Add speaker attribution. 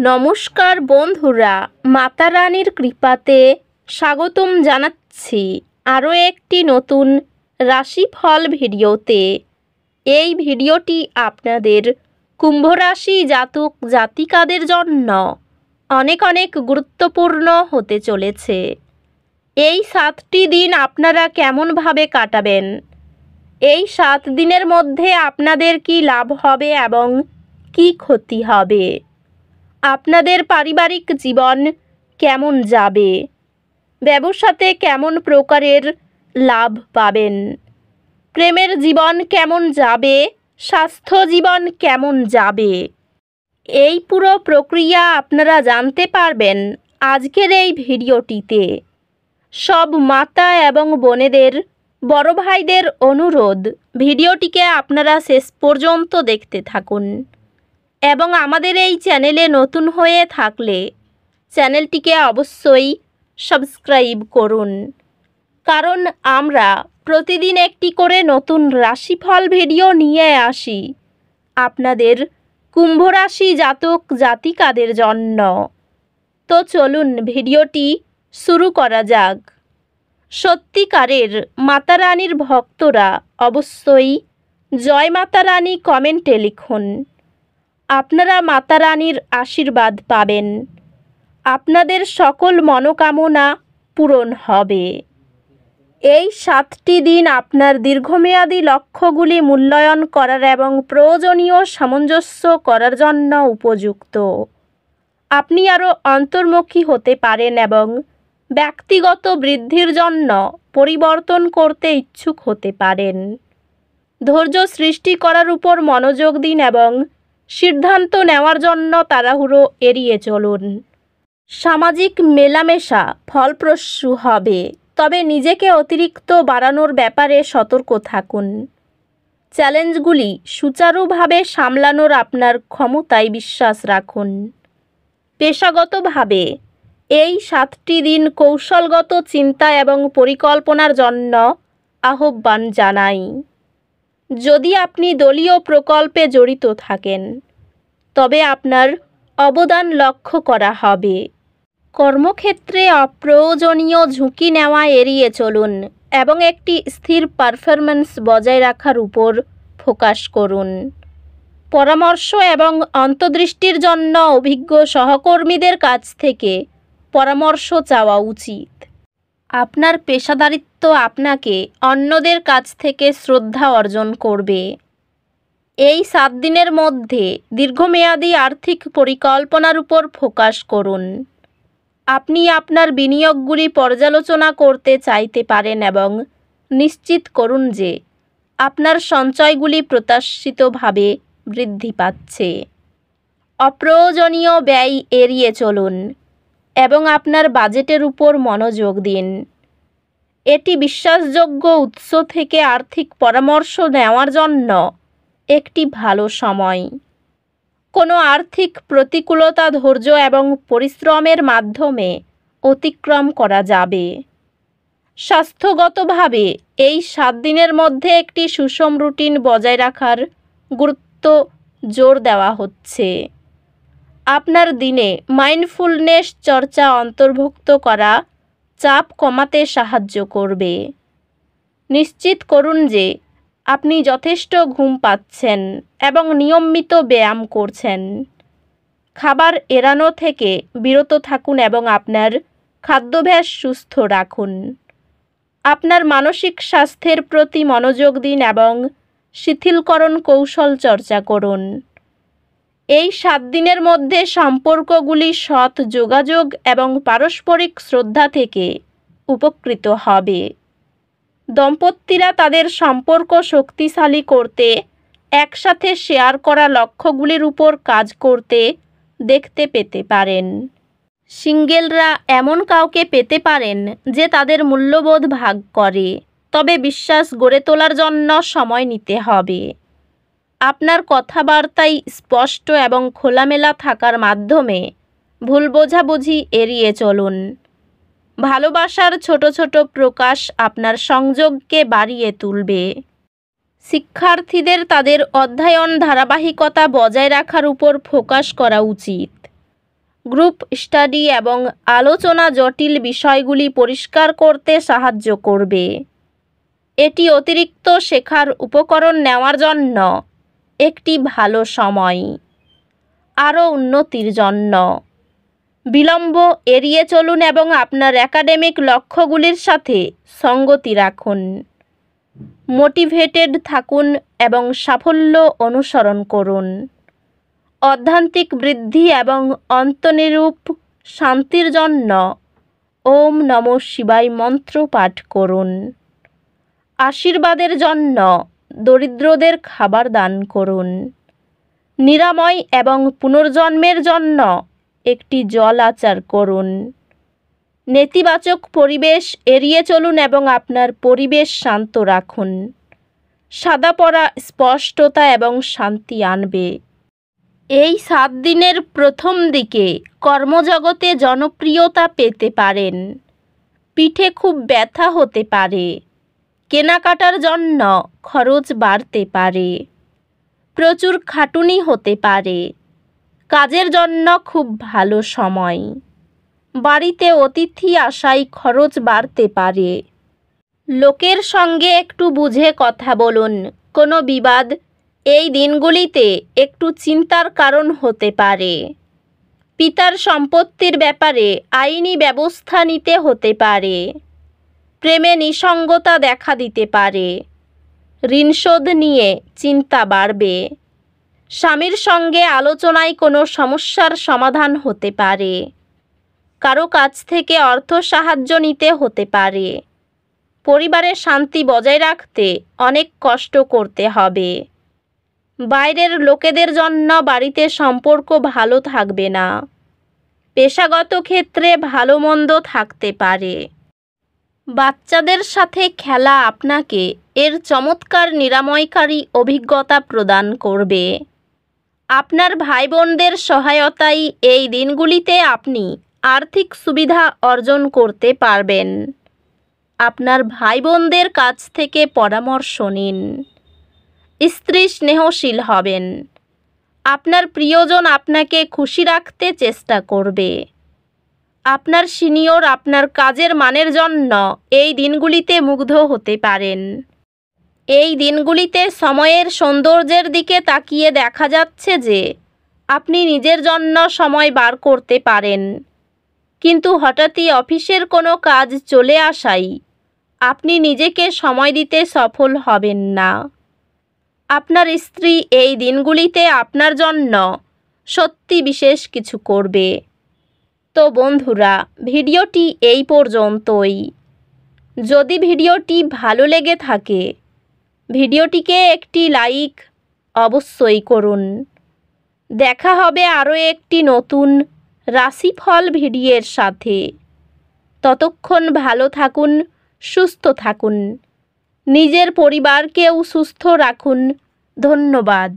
Speaker 1: নমস্কার বন্ধুরা, মাতা রানীর কৃপাতে স্বাগতম জানাচ্ছি আরও একটি নতুন রাশিফল ভিডিওতে। এই ভিডিওটি আপনাদের কুম্ভ রাশি জাতক জাতিকাদের জন্য অনেক অনেক গুরুত্বপূর্ণ হতে চলেছে। এই 7টি দিন আপনারা কেমনভাবে কাটাবেন, এই 7 দিনের মধ্যে আপনাদের কি লাভ হবে এবং কি ক্ষতি হবে, আপনাদের পারিবারিক জীবন কেমন যাবে, ব্যবসাতে কেমন প্রকারের লাভ পাবেন, প্রেমের জীবন কেমন যাবে, স্বাস্থ্য জীবন কেমন যাবে, এই পুরো প্রক্রিয়া আপনারা জানতে পারবেন আজকের এই ভিডিওটিতে। সব মাতা এবং বোনেদের, বড় ভাইদের অনুরোধ, ভিডিওটিকে আপনারা শেষ পর্যন্ত দেখতে থাকুন এবং আমাদের এই চ্যানেলে নতুন হয়ে থাকলে চ্যানেলটিকে অবশ্যই সাবস্ক্রাইব করুন, কারণ আমরা প্রতিদিন একটি করে নতুন রাশিফল ভিডিও নিয়ে আসি আপনাদের কুম্ভ রাশি জাতক জাতিকাদের জন্য। তো চলুন ভিডিওটি শুরু করা যাক। সত্যিকারের মাতা রানীর ভক্তরা অবশ্যই জয় মাতা রানী কমেন্টে লিখুন। আপনারা মাতা রানীর আশীর্বাদ পাবেন, আপনাদের সকল মনোকামনা পূরণ হবে। এই 7টি দিন আপনার দীর্ঘমেয়াদী লক্ষ্যগুলি মূল্যায়ন করার এবং প্রয়োজনীয় সামঞ্জস্য করার জন্য উপযুক্ত। আপনি আরও অন্তর্মুখী হতে পারেন এবং ব্যক্তিগত বৃদ্ধির জন্য পরিবর্তন করতে ইচ্ছুক হতে পারেন। ধৈর্য সৃষ্টি করার উপর মনোযোগ দিন এবং সিদ্ধান্ত নেওয়ার জন্য তাড়াহুড়ো এড়িয়ে চলুন। সামাজিক মেলামেশা ফলপ্রসূ হবে, তবে নিজেকে অতিরিক্ত বাড়ানোর ব্যাপারে সতর্ক থাকুন। চ্যালেঞ্জগুলি সুচারুভাবে সামলানোর আপনার ক্ষমতায় বিশ্বাস রাখুন। পেশাগতভাবে এই 7টি দিন কৌশলগত চিন্তা এবং পরিকল্পনার জন্য আহ্বান জানাই। যদি আপনি দলীয় প্রকল্পে জড়িত থাকেন, তবে আপনার অবদান লক্ষ্য করা হবে। কর্মক্ষেত্রে অপ্রয়োজনীয় ঝুঁকি নেওয়া এড়িয়ে চলুন এবং একটি স্থির পারফরম্যান্স বজায় রাখার উপর ফোকাস করুন। পরামর্শ এবং অন্তর্দৃষ্টির জন্য অভিজ্ঞ সহকর্মীদের কাছ থেকে পরামর্শ চাওয়া উচিত। আপনার পেশাদারিত্ব আপনাকে অন্যদের কাছ থেকে শ্রদ্ধা অর্জন করবে। এই 7 দিনের মধ্যে দীর্ঘমেয়াদী আর্থিক পরিকল্পনার উপর ফোকাস করুন। আপনি আপনার বিনিয়োগগুলি পর্যালোচনা করতে চাইতে পারেন এবং নিশ্চিত করুন যে আপনার সঞ্চয়গুলি প্রত্যাশিতভাবে বৃদ্ধি পাচ্ছে। অপ্রয়োজনীয় ব্যয় এড়িয়ে চলুন এবং আপনার বাজেটের উপর মনোযোগ দিন। এটি বিশ্বাসযোগ্য উৎস থেকে আর্থিক পরামর্শ নেওয়ার জন্য একটি ভালো সময়। কোনো আর্থিক প্রতিকূলতা ধৈর্য এবং পরিশ্রমের মাধ্যমে অতিক্রম করা যাবে। স্বাস্থ্যগতভাবে এই 7 দিনের মধ্যে একটি সুষম রুটিন বজায় রাখার গুরুত্ব জোর দেওয়া হচ্ছে। আপনার দিনে মাইন্ডফুলনেস চর্চা অন্তর্ভুক্ত করা চাপ কমাতে সাহায্য করবে। নিশ্চিত করুন যে আপনি যথেষ্ট ঘুম পাচ্ছেন এবং নিয়মিত ব্যায়াম করছেন। খাবার এড়ানো থেকে বিরত থাকুন এবং আপনার খাদ্যাভ্যাস সুস্থ রাখুন। আপনার মানসিক স্বাস্থ্যের প্রতি মনোযোগ দিন এবং শিথিলকরণ কৌশল চর্চা করুন। এই 7 দিনের মধ্যে সম্পর্কগুলি সৎ যোগাযোগ এবং পারস্পরিক শ্রদ্ধা থেকে উপকৃত হবে। দম্পতিরা তাদের সম্পর্ক শক্তিশালী করতে একসাথে শেয়ার করা লক্ষ্যগুলির উপর কাজ করতে দেখতে পেতে পারেন। সিঙ্গেলরা এমন কাউকে পেতে পারেন যে তাদের মূল্যবোধ ভাগ করে, তবে বিশ্বাস গড়ে তোলার জন্য সময় নিতে হবে। আপনার কথাবার্তায় স্পষ্ট এবং খোলামেলা থাকার মাধ্যমে ভুল বোঝাবুঝি এড়িয়ে চলুন। ভালোবাসার ছোট ছোট প্রকাশ আপনার সংযোগকে বাড়িয়ে তুলবে। শিক্ষার্থীদের তাদের অধ্যয়ন ধারাবাহিকতা বজায় রাখার উপর ফোকাস করা উচিত। গ্রুপ স্টাডি এবং আলোচনা জটিল বিষয়গুলি পরিষ্কার করতে সাহায্য করবে। এটি অতিরিক্ত শেখার উপকরণ নেওয়ার জন্য একটি ভালো সময়। আরও উন্নতির জন্য বিলম্ব এড়িয়ে চলুন এবং আপনার একাডেমিক লক্ষ্যগুলির সাথে সঙ্গতি রাখুন। মোটিভেটেড থাকুন এবং সাফল্য অনুসরণ করুন। অধ্যাত্মিক বৃদ্ধি এবং অন্তর্নিরূপ শান্তির জন্য ওম নমঃ শিবায় মন্ত্র পাঠ করুন। আশীর্বাদের জন্য দরিদ্রদের খাবার দান করুন। নিরাময় এবং পুনর্জন্মের জন্য একটি জল আচার করুন। নেতিবাচক পরিবেশ এড়িয়ে চলুন এবং আপনার পরিবেশ শান্ত রাখুন। সাদা পরা স্পষ্টতা এবং শান্তি আনবে। এই 7 দিনের প্রথম দিকে কর্মজগতে জনপ্রিয়তা পেতে পারেন। পিঠে খুব ব্যথা হতে পারে। কেনাকাটার জন্য খরচ বাড়তে পারে। প্রচুর খাটুনি হতে পারে। কাজের জন্য খুব ভালো সময়। বাড়িতে অতিথি আসায় খরচ বাড়তে পারে। লোকের সঙ্গে একটু বুঝে কথা বলুন। কোনো বিবাদ এই দিনগুলিতে একটু চিন্তার কারণ হতে পারে। পিতার সম্পত্তির ব্যাপারে আইনি ব্যবস্থা নিতে হতে পারে। প্রেমে নিঃসঙ্গতা দেখা দিতে পারে। ঋণশোধ নিয়ে চিন্তা বাড়বে। স্বামীর সঙ্গে আলোচনায় কোনো সমস্যার সমাধান হতে পারে। কারো কাছ থেকে অর্থ সাহায্য নিতে হতে পারে। পরিবারের শান্তি বজায় রাখতে অনেক কষ্ট করতে হবে। বাইরের লোকেদের জন্য বাড়িতে সম্পর্ক ভালো থাকবে না। পেশাগত ক্ষেত্রে ভালো মন্দ থাকতে পারে। বাচ্চাদের সাথে খেলা আপনাকে এর চমৎকার নিরাময়কারী অভিজ্ঞতা প্রদান করবে। আপনার ভাই বোনদের সহায়তায় এই দিনগুলিতে আপনি আর্থিক সুবিধা অর্জন করতে পারবেন। আপনার ভাই বোনদের কাছ থেকে পরামর্শ নিন। স্ত্রী স্নেহশীল হবেন। আপনার প্রিয়জন আপনাকে খুশি রাখতে চেষ্টা করবে। আপনার সিনিয়র আপনার কাজের মানের জন্য এই দিনগুলিতে মুগ্ধ হতে পারেন। এই দিনগুলিতে সময়ের সৌন্দর্যের দিকে তাকিয়ে দেখা যাচ্ছে যে আপনি নিজের জন্য সময় বার করতে পারেন, কিন্তু হঠাৎই অফিসের কোনো কাজ চলে আসায় আপনি নিজেকে সময় দিতে সফল হবেন না। আপনার স্ত্রী এই দিনগুলিতে আপনার জন্য সত্যি বিশেষ কিছু করবে। তো বন্ধুরা, ভিডিওটি এই পর্যন্তই। যদি ভিডিওটি ভালো লেগে থাকে ভিডিওটিকে একটি লাইক অবশ্যই করুন। দেখা হবে আরও একটি নতুন রাশিফল ভিডিওর সাথে। ততক্ষণ ভালো থাকুন, সুস্থ থাকুন, নিজের পরিবারকেও সুস্থ রাখুন। ধন্যবাদ।